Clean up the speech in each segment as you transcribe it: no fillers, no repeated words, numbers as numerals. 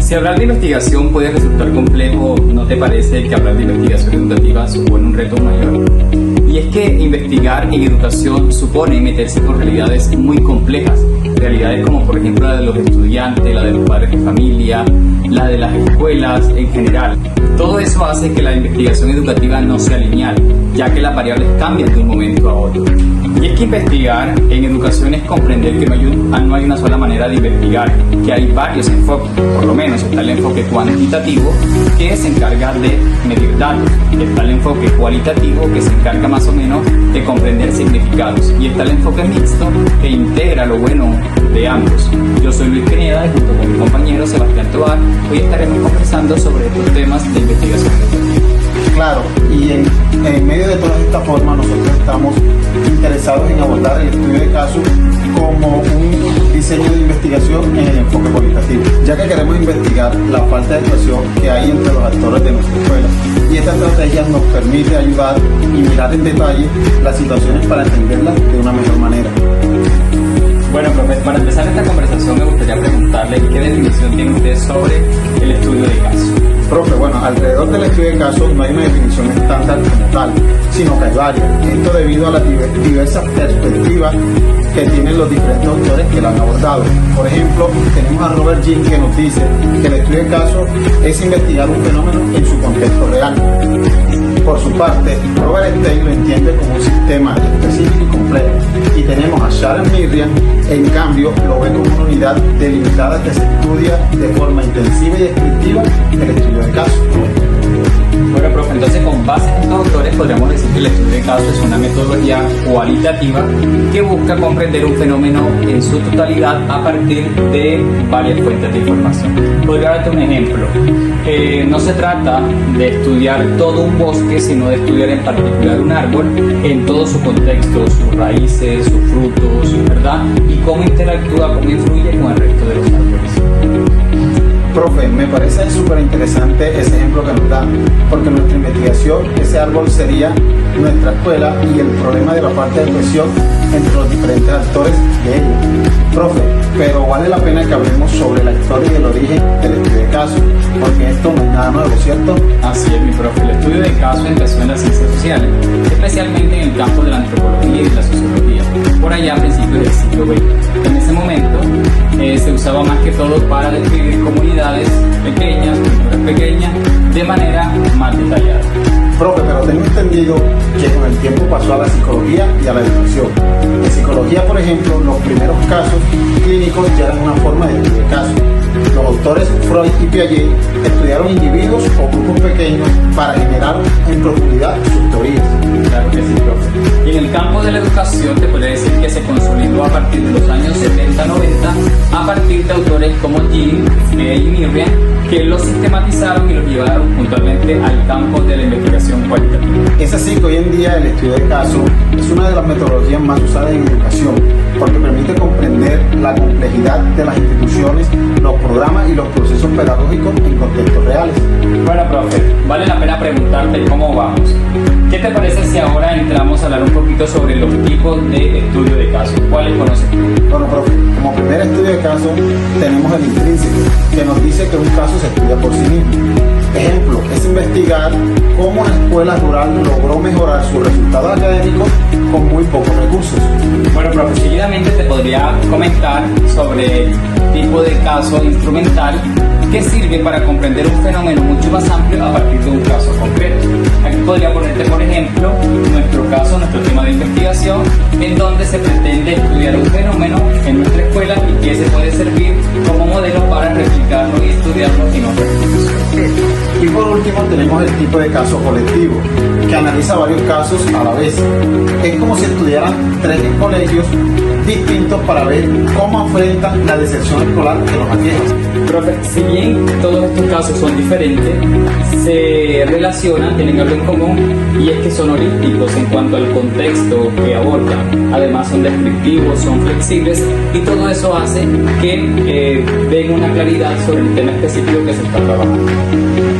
Si hablar de investigación puede resultar complejo, ¿no te parece que hablar de investigación educativa supone un reto mayor? Y es que investigar en educación supone meterse con realidades muy complejas, realidades como por ejemplo la de los estudiantes, la de los padres de familia, la de las escuelas en general. Todo eso hace que la investigación educativa no sea lineal, ya que las variables cambian de un momento a otro. Y es que investigar en educación es comprender que no hay una sola manera de investigar, que hay varios enfoques. Por lo menos está el enfoque cuantitativo, que se encarga de medir datos. Está el enfoque cualitativo, que se encarga más o menos de comprender significados. Y está el enfoque mixto, que integra lo bueno de ambos. Yo soy Luis Pineda y junto con mi compañero Sebastián Tovar, hoy estaremos conversando sobre estos temas de investigación educativa. Claro, y en medio de todas estas formas nosotros estamos interesados en abordar el estudio de caso como un diseño de investigación en el enfoque cualitativo, ya que queremos investigar la falta de educación que hay entre los actores de nuestra escuela. Y esta estrategia nos permite ayudar y mirar en detalle las situaciones para entenderlas de una mejor manera. Bueno, profe, para empezar esta conversación me gustaría preguntarle qué definición tiene usted sobre el estudio de caso. Profe, bueno, alrededor del estudio de casos no hay una definición estándar como tal, sino que hay varias. Esto debido a las diversas perspectivas que tienen los diferentes autores que la han abordado. Por ejemplo, tenemos a Robert Greene que nos dice que el estudio de casos es investigar un fenómeno en su contexto real. Por su parte, Robert Stein lo entiende como un sistema específico y complejo. Y tenemos a Sharon Miriam, en cambio, lo ve como una unidad delimitada que se estudia de forma intensiva y descriptiva el estudio de casos. Bueno, profe, entonces con base en estos autores podríamos decir que el estudio de casos es una metodología cualitativa que busca comprender un fenómeno en su totalidad a partir de varias fuentes de información. Podría darte un ejemplo. No se trata de estudiar todo un bosque, sino de estudiar en particular un árbol en todo su contexto, sus raíces, sus frutos, ¿verdad? Y cómo interactúa, cómo influye con el resto de los árboles. Profe, me parece súper interesante ese ejemplo que nos da, porque nuestra investigación, ese árbol sería nuestra escuela y el problema de la falta de cohesión entre los diferentes actores de ella. Profe, pero vale la pena que hablemos sobre la historia y el origen del estudio de casos, porque esto no es nada nuevo, ¿cierto? Así es, mi profe. El estudio de casos empezó en las ciencias sociales, especialmente en el campo de la antropología y de la sociología, por allá a principios del siglo XX. En ese momento se usaba más que todo para describir comunidades pequeñas, culturas pequeñas, de manera más detallada. Profe, pero tengo entendido que con el tiempo pasó a la psicología y a la educación. En psicología, por ejemplo, los primeros casos clínicos ya eran una forma de estudio de casos. Los autores Freud y Piaget estudiaron individuos o grupos pequeños para generar en profundidad sus teorías. Claro que sí, profe. Y en el campo de la educación te podría decir que se consolidó a partir de los años 70-90 a partir de autores como Jim y Miriam, que los sistematizaron y los llevaron puntualmente al campo de la investigación cualitativa. Es así que hoy en día el estudio de casos es una de las metodologías más usadas en educación, porque permite comprender la complejidad de las instituciones, los programas y los procesos pedagógicos en contextos reales. Bueno, profe, vale la pena preguntarte cómo vamos. ¿Qué te parece si ahora entramos a hablar un poquito sobre los tipos de estudio de casos? ¿Cuáles conoces tú? Bueno, profe, como primer estudio de caso tenemos el intrínseco, que nos dice que un caso se estudia por sí mismo. Ejemplo, es investigar cómo una escuela rural logró mejorar sus resultados académicos con muy pocos recursos. Bueno, profe, seguidamente te podría comentar sobre el tipo de caso instrumental que sirve para comprender un fenómeno mucho más amplio a partir de un caso concreto. Aquí podría ponerte, por ejemplo, nuestro caso, nuestro tema de investigación, en donde se pretende estudiar un fenómeno en nuestra escuela y que se puede servir como modelo para replicarlo y estudiarlo en otras instituciones. Y por último tenemos el tipo de caso colectivo, que analiza varios casos a la vez. Es como si estudiaran 3 colegios distintos para ver cómo enfrentan la deserción escolar que los aqueja. Profe, si bien todos estos casos son diferentes, se relacionan, tienen algo en común, y es que son holísticos en cuanto al contexto que abordan. Además son descriptivos, son flexibles, y todo eso hace que den una claridad sobre el tema específico que se está trabajando.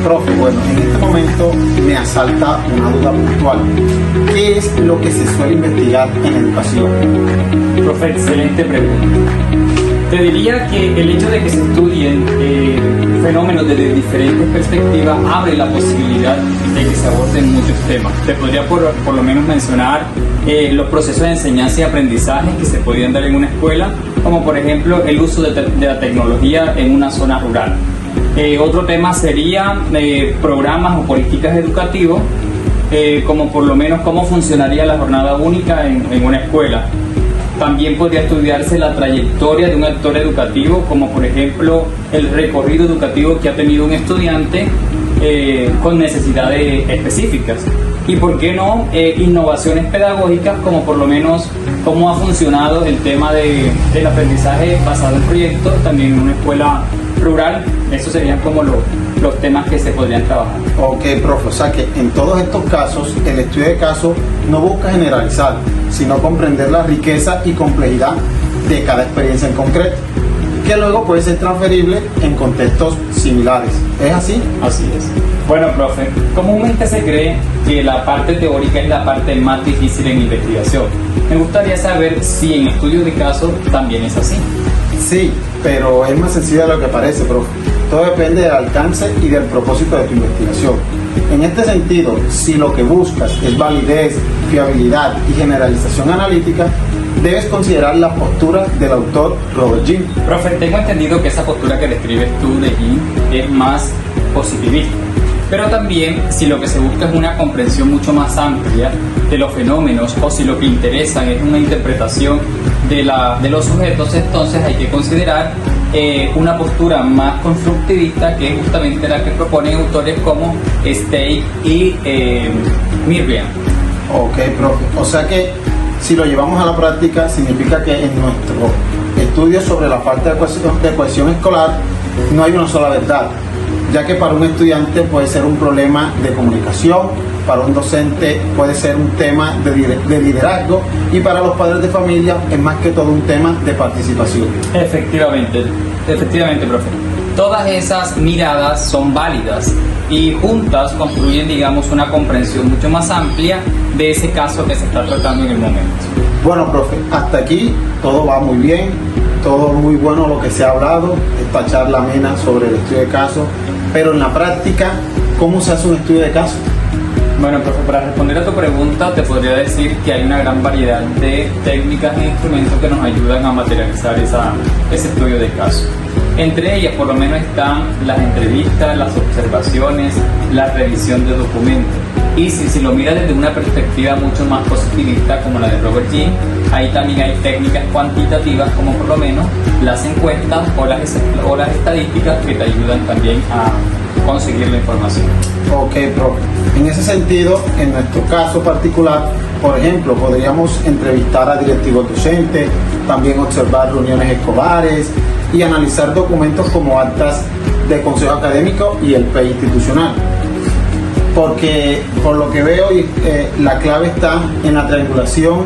Profe, bueno, en este momento me asalta una duda puntual. ¿Qué es lo que se suele investigar en educación? Profe, excelente pregunta. Te diría que el hecho de que se estudien fenómenos bueno, desde diferentes perspectivas abre la posibilidad de que se aborden muchos temas. Te podría por lo menos mencionar los procesos de enseñanza y aprendizaje que se podrían dar en una escuela, como por ejemplo el uso de la tecnología en una zona rural. Otro tema sería programas o políticas educativas, como por lo menos cómo funcionaría la jornada única en una escuela. También podría estudiarse la trayectoria de un actor educativo, como por ejemplo el recorrido educativo que ha tenido un estudiante con necesidades específicas. Y por qué no, innovaciones pedagógicas, como por lo menos cómo ha funcionado el tema del aprendizaje basado en proyectos también en una escuela rural. Esos serían como los temas que se podrían trabajar. Ok, profe, o sea que en todos estos casos el estudio de caso no busca generalizar, sino comprender la riqueza y complejidad de cada experiencia en concreto, que luego puede ser transferible en contextos similares. ¿Es así? Así es. Bueno, profe, comúnmente se cree que la parte teórica es la parte más difícil en investigación. Me gustaría saber si en estudios de caso también es así. Sí, pero es más sencillo de lo que parece, profe. Todo depende del alcance y del propósito de tu investigación. En este sentido, si lo que buscas es validez, fiabilidad y generalización analítica, debes considerar la postura del autor Robert Greene. Profe, tengo entendido que esa postura que describes tú de Greene es más positivista. Pero también, si lo que se busca es una comprensión mucho más amplia de los fenómenos, o si lo que interesa es una interpretación de los sujetos, entonces hay que considerar una postura más constructivista, que es justamente la que proponen autores como Stake y Mirvian. Ok, profe. O sea que si lo llevamos a la práctica, significa que en nuestro estudio sobre la falta de cohesión escolar no hay una sola verdad, ya que para un estudiante puede ser un problema de comunicación, para un docente puede ser un tema de liderazgo y para los padres de familia es más que todo un tema de participación. Efectivamente, profe. Todas esas miradas son válidas y juntas construyen, digamos, una comprensión mucho más amplia de ese caso que se está tratando en el momento. Bueno, profe, hasta aquí todo va muy bien, todo muy bueno lo que se ha hablado, esta charla amena sobre el estudio de caso, pero en la práctica, ¿cómo se hace un estudio de caso? Bueno, profe, para responder a tu pregunta te podría decir que hay una gran variedad de técnicas e instrumentos que nos ayudan a materializar ese estudio de caso. Entre ellas, por lo menos, están las entrevistas, las observaciones, la revisión de documentos. Y si lo miras desde una perspectiva mucho más positivista, como la de Robert Greene, ahí también hay técnicas cuantitativas, como por lo menos las encuestas o las estadísticas, que te ayudan también a conseguir la información. Ok, profe. En ese sentido, en nuestro caso particular, por ejemplo, podríamos entrevistar a directivos docentes, también observar reuniones escolares y analizar documentos como actas de consejo académico y el PEI institucional. Porque por lo que veo, la clave está en la triangulación,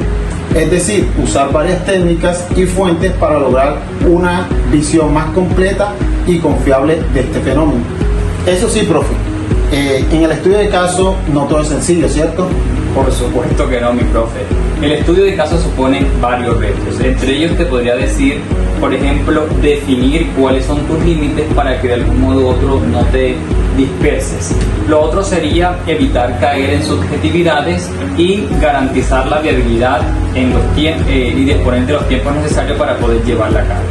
es decir, usar varias técnicas y fuentes para lograr una visión más completa y confiable de este fenómeno. Eso sí, profe, en el estudio de caso no todo es sencillo, ¿cierto? Por supuesto que no, mi profe. El estudio de caso supone varios retos. Entre ellos te podría decir, por ejemplo, definir cuáles son tus límites para que de algún modo u otro no te disperses. Lo otro sería evitar caer en subjetividades y garantizar la viabilidad en los tiempos y disponer de los tiempos necesarios para poder llevarla a cabo.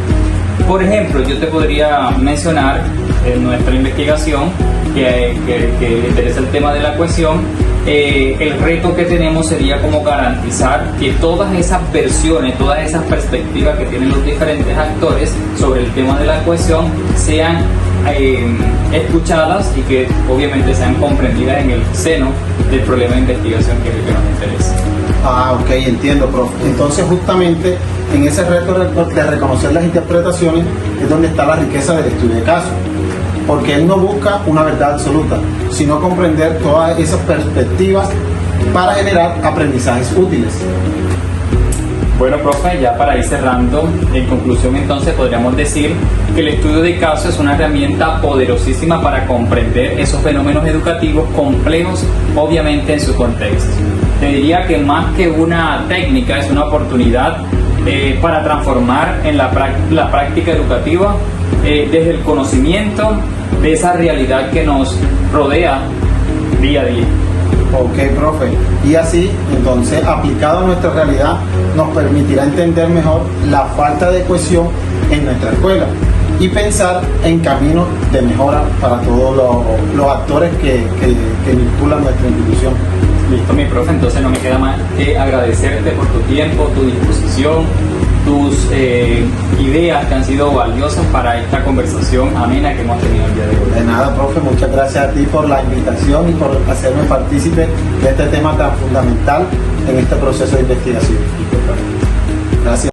Por ejemplo, yo te podría mencionar en nuestra investigación que interesa el tema de la cohesión. El reto que tenemos sería como garantizar que todas esas versiones, todas esas perspectivas que tienen los diferentes actores sobre el tema de la cohesión sean escuchadas y que obviamente sean comprendidas en el seno del problema de investigación que es el que nos interesa. Ah, ok, entiendo, profe. Entonces, justamente en ese reto de reconocer las interpretaciones es donde está la riqueza del estudio de caso, porque él no busca una verdad absoluta, sino comprender todas esas perspectivas para generar aprendizajes útiles. Bueno, profe, ya para ir cerrando, en conclusión entonces podríamos decir que el estudio de caso es una herramienta poderosísima para comprender esos fenómenos educativos complejos, obviamente en su contexto. Te diría que más que una técnica es una oportunidad para transformar en la práctica educativa desde el conocimiento de esa realidad que nos rodea día a día. Ok, profe. Y así, entonces, aplicado a nuestra realidad, nos permitirá entender mejor la falta de cohesión en nuestra escuela y pensar en caminos de mejora para todos los actores que vinculan nuestra institución. Listo, mi profe, entonces no me queda más que agradecerte por tu tiempo, tu disposición, tus ideas que han sido valiosas para esta conversación amena que hemos tenido el día de hoy. De nada, profe, muchas gracias a ti por la invitación y por hacerme partícipe de este tema tan fundamental en este proceso de investigación. Gracias.